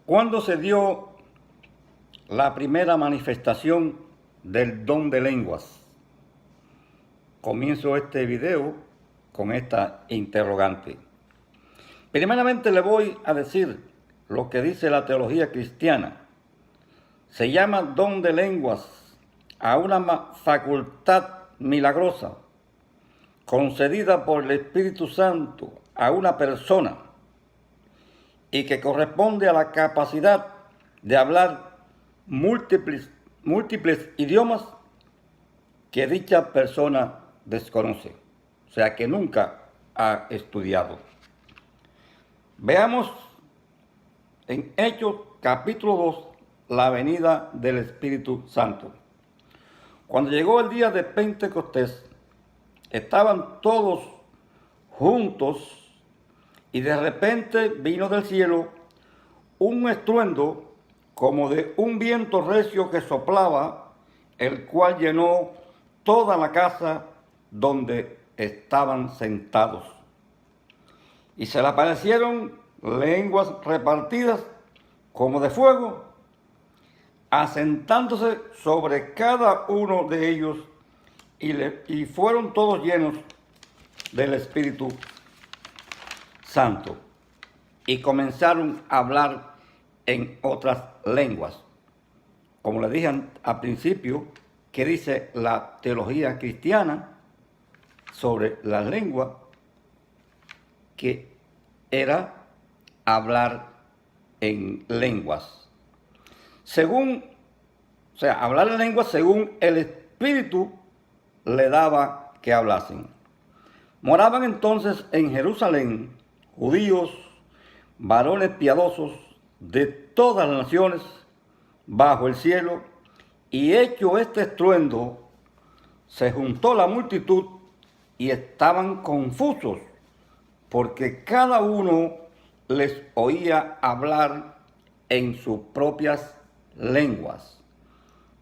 ¿Cuándo se dio la primera manifestación del don de lenguas? Comienzo este video con esta interrogante. Primeramente le voy a decir lo que dice la teología cristiana. Se llama don de lenguas a una facultad milagrosa concedida por el Espíritu Santo a una persona y que corresponde a la capacidad de hablar múltiples idiomas que dicha persona desconoce, o sea que nunca ha estudiado. Veamos en Hechos capítulo 2 la venida del Espíritu Santo. Cuando llegó el día de Pentecostés, estaban todos juntos y de repente vino del cielo un estruendo como de un viento recio que soplaba, el cual llenó toda la casa donde estaban sentados. Y se le aparecieron lenguas repartidas como de fuego, asentándose sobre cada uno de ellos, y fueron todos llenos del Espíritu Santo y comenzaron a hablar en otras lenguas. Como le dije al principio, ¿qué dice la teología cristiana sobre las lenguas? Que era hablar en lenguas. Hablar en lenguas según el Espíritu le daba que hablasen. Moraban entonces en Jerusalén judíos, varones piadosos de todas las naciones bajo el cielo, y hecho este estruendo, se juntó la multitud y estaban confusos, porque cada uno les oía hablar en sus propias lenguas.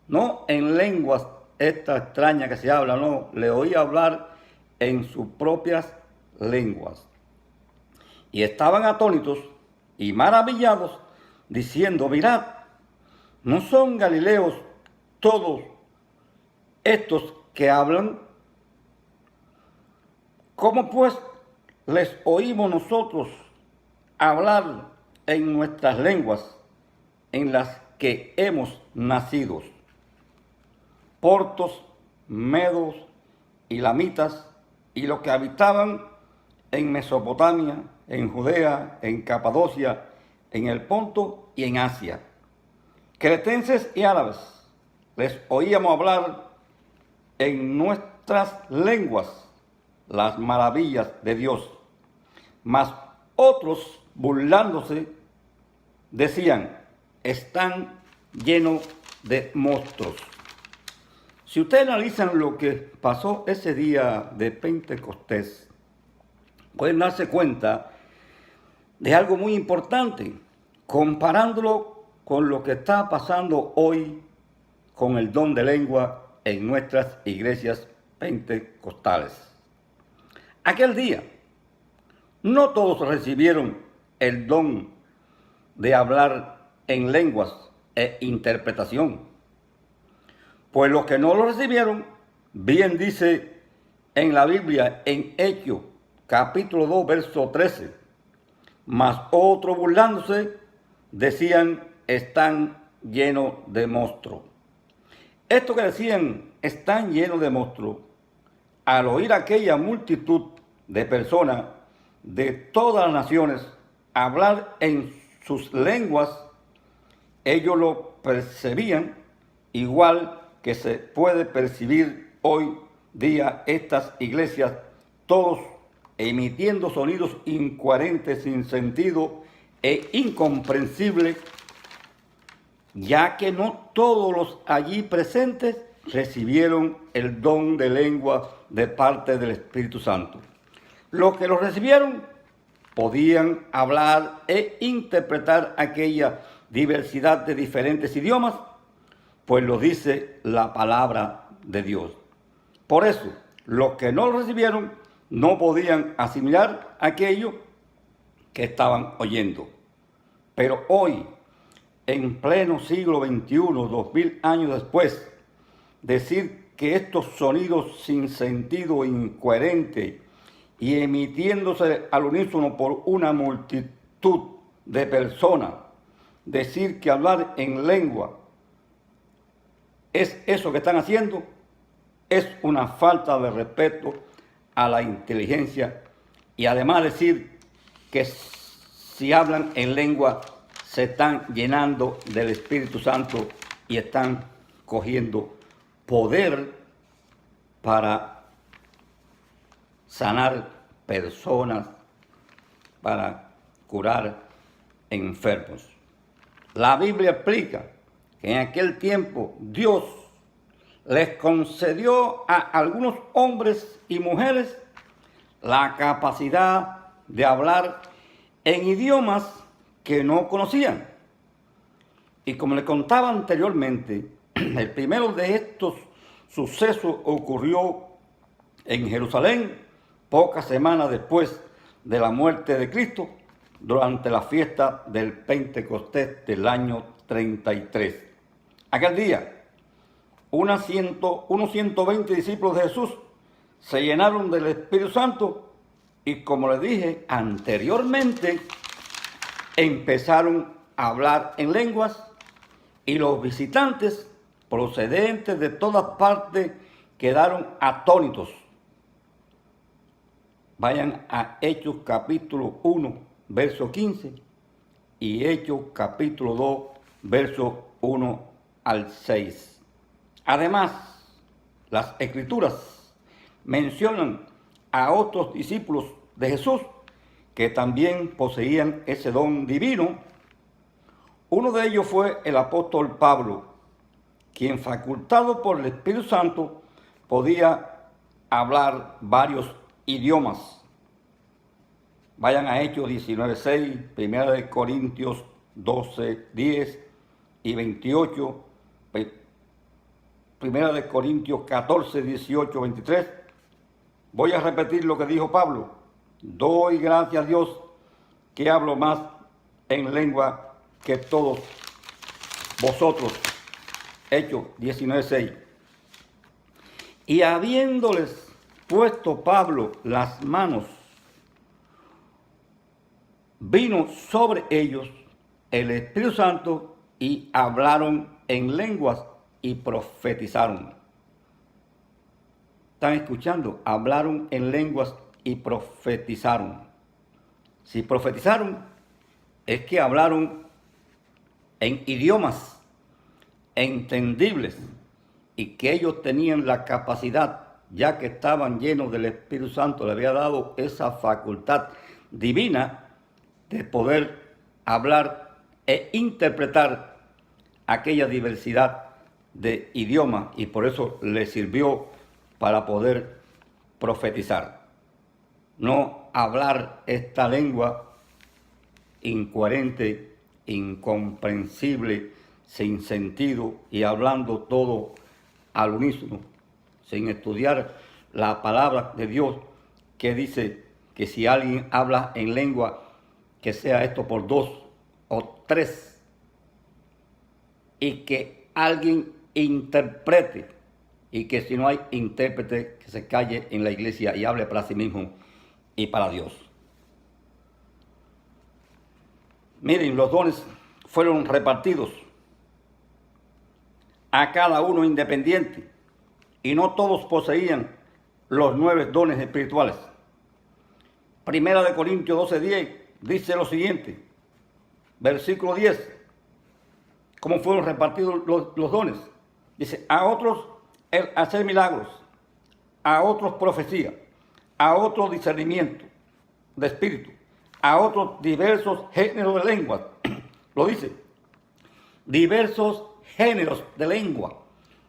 No en lenguas esta extraña que se habla, no, le oía hablar en sus propias lenguas. Y estaban atónitos y maravillados, diciendo: mirad, ¿no son galileos todos estos que hablan? ¿Cómo pues les oímos nosotros hablar en nuestras lenguas en las que hemos nacido? Portos, medos y lamitas, y los que habitaban en Mesopotamia, en Judea, en Capadocia, en el Ponto y en Asia. Cretenses y árabes, les oíamos hablar en nuestras lenguas las maravillas de Dios. Mas otros, burlándose, decían: están llenos de monstruos. Si ustedes analizan lo que pasó ese día de Pentecostés, pueden darse cuenta de algo muy importante, comparándolo con lo que está pasando hoy con el don de lengua en nuestras iglesias pentecostales. Aquel día, no todos recibieron el don de hablar en lenguas e interpretación. Pues los que no lo recibieron, bien dice en la Biblia, en Hechos, capítulo 2, verso 13, mas otros burlándose decían: están llenos de monstruos. Esto que decían, están llenos de monstruos, al oír aquella multitud de personas de todas las naciones hablar en sus lenguas, ellos lo percibían igual que se puede percibir hoy día estas iglesias, todos emitiendo sonidos incoherentes, sin sentido e incomprensibles, ya que no todos los allí presentes recibieron el don de lengua de parte del Espíritu Santo. Los que lo recibieron podían hablar e interpretar aquella diversidad de diferentes idiomas, pues lo dice la palabra de Dios. Por eso, los que no lo recibieron no podían asimilar aquello que estaban oyendo. Pero hoy en pleno siglo XXI, 2000 años después, decir que estos sonidos sin sentido, incoherente y emitiéndose al unísono por una multitud de personas, decir que hablar en lengua es eso que están haciendo, es una falta de respeto a la inteligencia, y además decir que si hablan en lengua se están llenando del Espíritu Santo y están cogiendo poder para sanar personas, para curar enfermos. La Biblia explica que en aquel tiempo Dios les concedió a algunos hombres y mujeres la capacidad de hablar en idiomas que no conocían. Y como les contaba anteriormente, el primero de estos sucesos ocurrió en Jerusalén pocas semanas después de la muerte de Cristo, durante la fiesta del Pentecostés del año 33. Aquel día, unos 120 discípulos de Jesús se llenaron del Espíritu Santo y, como les dije anteriormente, empezaron a hablar en lenguas, y los visitantes procedentes de todas partes quedaron atónitos. Vayan a Hechos capítulo 1, verso 15 y Hechos capítulo 2, verso 1 al 6. Además, las Escrituras mencionan a otros discípulos de Jesús que también poseían ese don divino. Uno de ellos fue el apóstol Pablo, quien, facultado por el Espíritu Santo, podía hablar varios idiomas. Vayan a Hechos 19:6, 1 de Corintios 12:10 y 28, 1 de Corintios 14:18, 23. Voy a repetir lo que dijo Pablo. Doy gracias a Dios que hablo más en lengua que todos vosotros. Hechos 19:6. Y habiéndoles puesto Pablo las manos, vino sobre ellos el Espíritu Santo y hablaron en lenguas y profetizaron. ¿Están escuchando? Hablaron en lenguas y profetizaron. Si profetizaron, es que hablaron en idiomas entendibles y que ellos tenían la capacidad, ya que estaban llenos del Espíritu Santo, le había dado esa facultad divina de poder hablar e interpretar aquella diversidad de idiomas, y por eso les sirvió para poder profetizar. No hablar esta lengua incoherente, incomprensible, sin sentido y hablando todo al unísono, sin estudiar la palabra de Dios, que dice que si alguien habla en lengua, que sea esto por 2 o 3, y que alguien interprete, y que si no hay intérprete, que se calle en la iglesia y hable para sí mismo y para Dios. Miren, los dones fueron repartidos a cada uno independiente, y no todos poseían los 9 dones espirituales. Primera de Corintios 12:10 dice lo siguiente, versículo 10, cómo fueron repartidos los dones. Dice, a otros el hacer milagros, a otros profecía, a otros discernimiento de espíritu, a otros diversos géneros de lenguas. Lo dice, diversos géneros de lengua.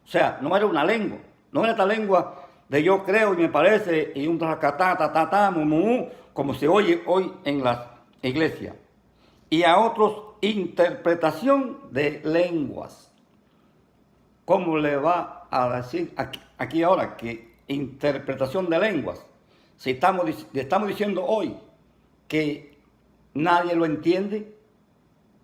O sea, no era una lengua, no era esta lengua de yo creo y me parece y un tracatá, ta, como se oye hoy en las iglesias. Y a otros interpretación de lenguas. ¿Cómo le va a decir aquí ahora que interpretación de lenguas? Si estamos diciendo hoy que nadie lo entiende,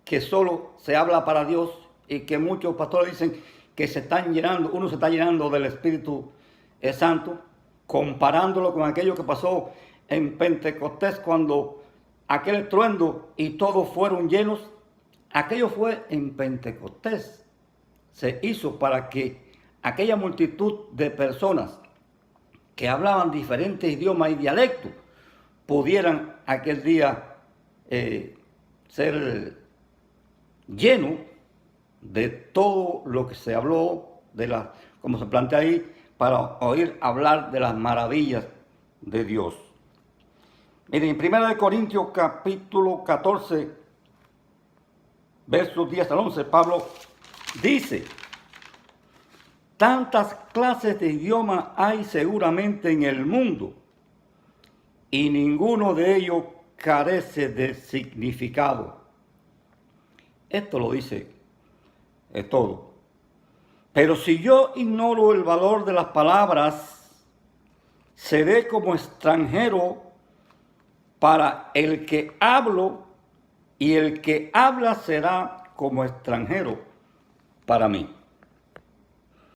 que solo se habla para Dios y que muchos pastores dicen que se están llenando, uno se está llenando del Espíritu Santo, comparándolo con aquello que pasó en Pentecostés cuando aquel estruendo y todos fueron llenos. Aquello fue en Pentecostés. Se hizo para que aquella multitud de personas que hablaban diferentes idiomas y dialectos pudieran aquel día ser llenos de todo lo que se habló, como se plantea ahí, para oír hablar de las maravillas de Dios. Miren, en 1 Corintios capítulo 14, versos 10 al 11, Pablo dice: tantas clases de idiomas hay seguramente en el mundo, y ninguno de ellos carece de significado. Esto lo dice todo. Pero si yo ignoro el valor de las palabras, seré como extranjero para el que hablo, y el que habla será como extranjero para mí.